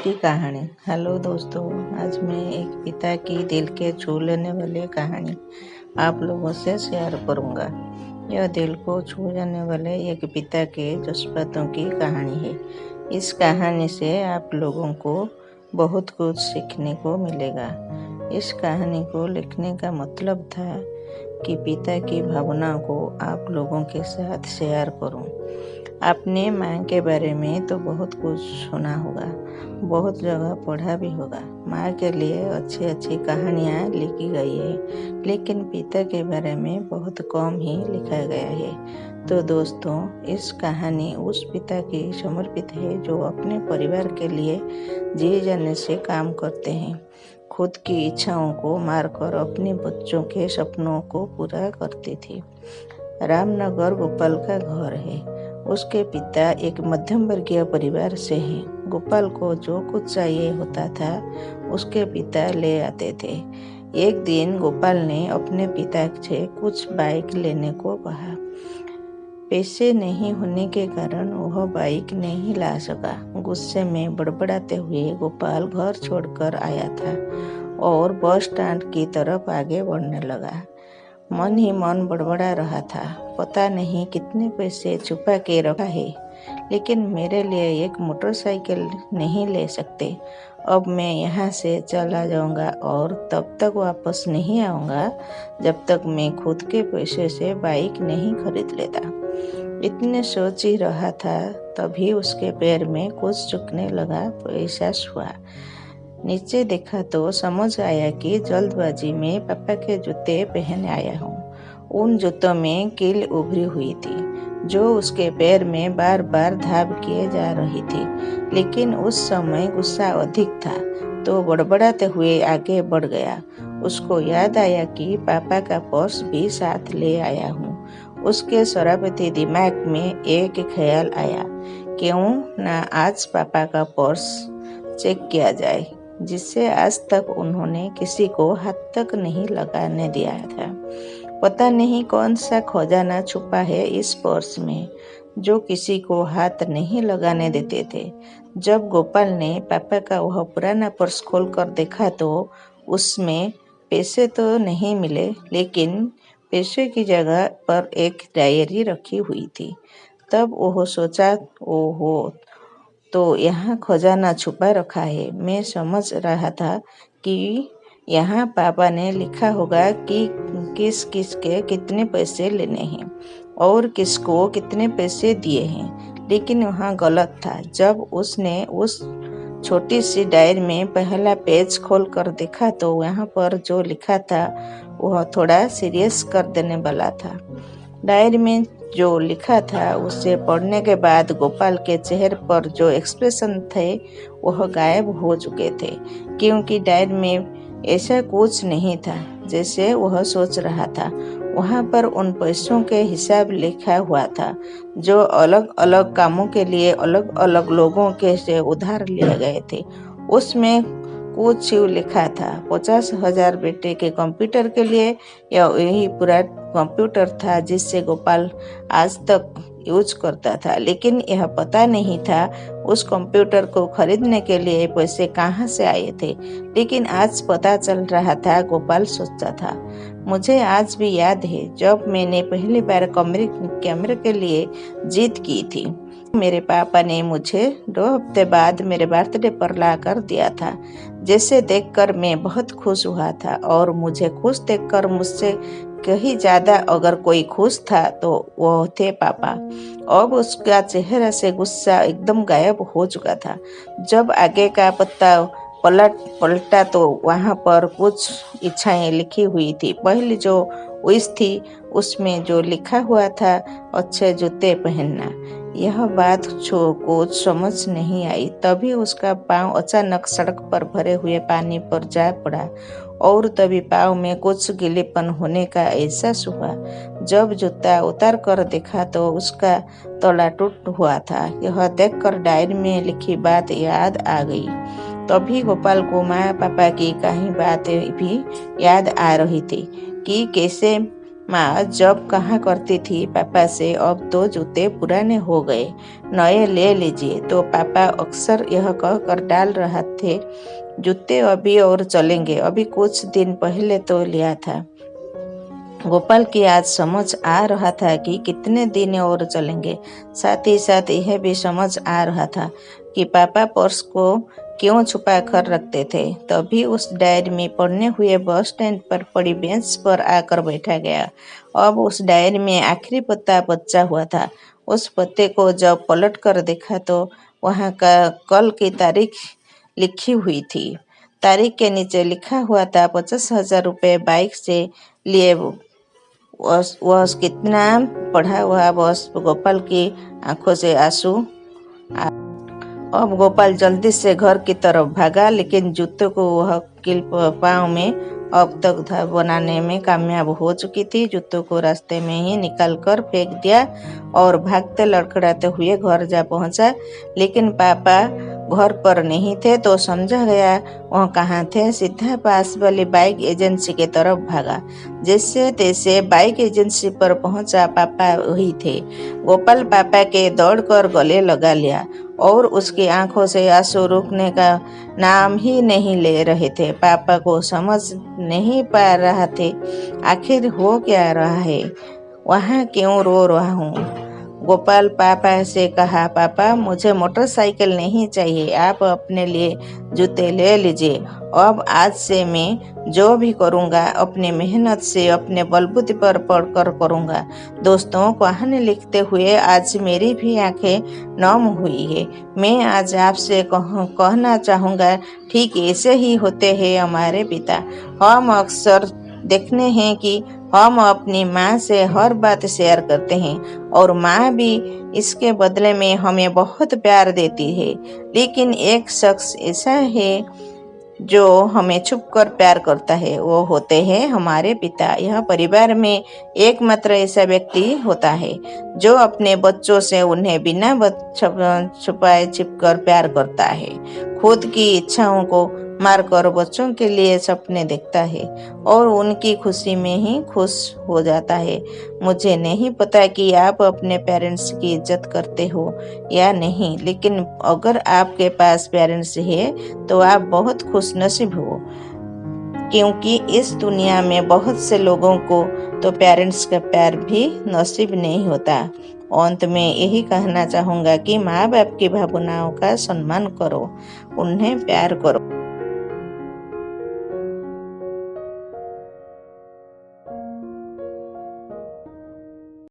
की कहानी। हेलो दोस्तों, आज मैं एक पिता की दिल के छू लेने वाली कहानी आप लोगों से शेयर करूंगा। यह दिल को छू जाने वाले एक पिता के जज्बातों की कहानी है। इस कहानी से आप लोगों को बहुत कुछ सीखने को मिलेगा। इस कहानी को लिखने का मतलब था कि पिता की भावनाओं को आप लोगों के साथ शेयर करूं। आपने माँ के बारे में तो बहुत कुछ सुना होगा, बहुत जगह पढ़ा भी होगा। माँ के लिए अच्छी अच्छी कहानियाँ लिखी गई है, लेकिन पिता के बारे में बहुत कम ही लिखा गया है। तो दोस्तों, इस कहानी उस पिता की समर्पित है जो अपने परिवार के लिए जी जाने से काम करते हैं, खुद की इच्छाओं को मारकर अपने बच्चों के सपनों को पूरा करती थी। रामनगर गोपाल का घर है। उसके पिता एक मध्यम वर्गीय परिवार से हैं। गोपाल को जो कुछ चाहिए होता था उसके पिता ले आते थे। एक दिन गोपाल ने अपने पिता से कुछ बाइक लेने को कहा। पैसे नहीं होने के कारण वह बाइक नहीं ला सका। गुस्से में बड़बड़ाते हुए गोपाल घर छोड़कर आया था और बस स्टैंड की तरफ आगे बढ़ने लगा। मन ही मन बड़बड़ा रहा था, पता नहीं कितने पैसे छुपा के रखा है, लेकिन मेरे लिए एक मोटरसाइकिल नहीं ले सकते। अब मैं यहाँ से चला जाऊँगा और तब तक वापस नहीं आऊँगा जब तक मैं खुद के पैसे से बाइक नहीं खरीद लेता। इतने सोच ही रहा था, तभी उसके पैर में कुछ चुकने लगा। एहसास हुआ। नीचे देखा तो समझ आया कि जल्दबाजी में पापा के जूते पहन आया हूँ। उन जूतों में कील उभरी हुई थी जो उसके पैर में बार बार धाब किए जा रही थी, लेकिन उस समय गुस्सा अधिक था तो बड़बड़ाते हुए आगे बढ़ गया। उसको याद आया कि पापा का पर्स भी साथ ले आया हूँ। उसके शरारती दिमाग में एक ख्याल आया, क्यों ना आज पापा का पर्स चेक किया जाए, जिससे आज तक उन्होंने किसी को हाथ तक नहीं लगाने दिया था। पता नहीं कौन सा खजाना छुपा है इस पर्स में जो किसी को हाथ नहीं लगाने देते थे। जब गोपाल ने पापा का वह पुराना पर्स खोलकर देखा तो उसमें पैसे तो नहीं मिले, लेकिन पैसे की जगह पर एक डायरी रखी हुई थी। तब वह सोचा, ओहो, तो यहाँ खजाना छुपा रखा है। मैं समझ रहा था कि यहाँ पापा ने लिखा होगा कि किस किस के कितने पैसे लेने हैं और किसको कितने पैसे दिए हैं, लेकिन वहाँ गलत था। जब उसने उस छोटी सी डायरी में पहला पेज खोल कर देखा तो यहाँ पर जो लिखा था वह थोड़ा सीरियस कर देने वाला था। डायरी में जो लिखा था उसे पढ़ने के बाद गोपाल के चेहरे पर जो एक्सप्रेशन थे वह गायब हो चुके थे, क्योंकि डायरी में ऐसा कुछ नहीं था जैसे वह सोच रहा था। वहाँ पर उन पैसों के हिसाब लिखा हुआ था जो अलग अलग कामों के लिए अलग अलग लोगों के से उधार लिए गए थे। उसमें कुछ लिखा था 50,000 बेटे के कंप्यूटर के लिए। यही पूरा कंप्यूटर था जिससे गोपाल आज तक यूज करता था, लेकिन यह पता नहीं था उस कंप्यूटर को खरीदने के लिए पैसे कहाँ से आए थे। लेकिन आज पता चल रहा था। गोपाल सोचता था, मुझे आज भी याद है जब मैंने पहली बार कैमरे के लिए जिद की थी। मेरे पापा ने मुझे 2 हफ्ते बाद मेरे बर्थडे पर ला कर दिया था, जैसे देखकर मैं बहुत खुश हुआ था और मुझे खुश देखकर मुझसे कहीं ज्यादा अगर कोई खुश था तो वो थे पापा। अब उसका चेहरा से गुस्सा एकदम गायब हो चुका था। जब आगे का पत्ता पलटा तो वहाँ पर कुछ इच्छाएं लिखी हुई थी। पहली जो विश थी उसमें जो लिखा हुआ था, अच्छे जूते पहनना। यह बात को समझ नहीं आई। तभी उसका पांव अचानक सड़क पर भरे हुए पानी पर जा पड़ा और तभी पांव में कुछ गीलेपन होने का एहसास हुआ। जब जूता उतार कर देखा तो उसका तला टूट हुआ था। यह देखकर डायरी में लिखी बात याद आ गई। तभी गोपाल को माँ पापा की कही बातें भी याद आ रही थी कि कैसे माँ जब कहा करती थी पापा से, अब तो जूते पुराने हो गए, नए ले लीजिए, तो पापा अक्सर यह कहकर डाल रहा थे, जूते अभी और चलेंगे, अभी कुछ दिन पहले तो लिया था। गोपाल की आज समझ आ रहा था कि कितने दिन और चलेंगे। साथ ही साथ यह भी समझ आ रहा था कि पापा पर्स को क्यों छुपा कर रखते थे। तभी उस डायरी में पढ़ने हुए बस स्टैंड पर पड़ी बेंच पर आकर बैठा गया। अब उस डायरी में आखिरी पत्ता बचा हुआ था। उस पत्ते को जब पलट कर देखा तो वहाँ का कल की तारीख लिखी हुई थी। तारीख के नीचे लिखा हुआ था 50,000 रुपये बाइक से लिए। वह कितना पढ़ा हुआ, बस गोपाल की आंखों से आंसू। अब गोपाल जल्दी से घर की तरफ भागा, लेकिन जूतों को वह कील पाँव में अब तक बनाने में कामयाब हो चुकी थी। जूतों को रास्ते में ही निकाल कर फेंक दिया और भागते लड़खड़ाते हुए घर जा पहुंचा। लेकिन पापा घर पर नहीं थे तो समझा गया वह कहाँ थे। सीधा पास वाली बाइक एजेंसी के तरफ भागा। जैसे तैसे बाइक एजेंसी पर पहुंचा, पापा वही थे। गोपाल पापा के दौड़कर गले लगा लिया और उसकी आंखों से आंसू रुकने का नाम ही नहीं ले रहे थे। पापा को समझ नहीं पा रहा थे आखिर हो क्या रहा है, वहाँ क्यों रो रहा हूँ। गोपाल पापा से कहा, पापा मुझे मोटरसाइकिल नहीं चाहिए, आप अपने लिए जूते ले लीजिए। अब आज से मैं जो भी करूँगा अपनी मेहनत से, अपने बलबूते पर पढ़कर करूँगा। दोस्तों, कहानी लिखते हुए आज मेरी भी आंखें नम हुई है। मैं आज आपसे कहना चाहूँगा, ठीक ऐसे ही होते हैं हमारे पिता। हम अक्सर देखते हैं कि हम अपनी माँ से हर बात शेयर करते हैं और माँ भी इसके बदले में हमें बहुत प्यार देती है। लेकिन एक शख्स ऐसा है जो हमें छुप कर प्यार करता है, वो होते हैं हमारे पिता। यह परिवार में एकमात्र ऐसा व्यक्ति होता है जो अपने बच्चों से उन्हें बिना छुपाए छिपकर प्यार करता है, खुद की इच्छाओं को मारकर बच्चों के लिए सपने देखता है और उनकी खुशी में ही खुश हो जाता है। मुझे नहीं पता कि आप अपने पेरेंट्स की इज्जत करते हो या नहीं, लेकिन अगर आपके पास पेरेंट्स है तो आप बहुत खुशनसीब हो, क्योंकि इस दुनिया में बहुत से लोगों को तो पेरेंट्स का प्यार भी नसीब नहीं होता। अंत में यही कहना चाहूँगा कि माँ बाप की भावनाओं का सम्मान करो, उन्हें प्यार करो।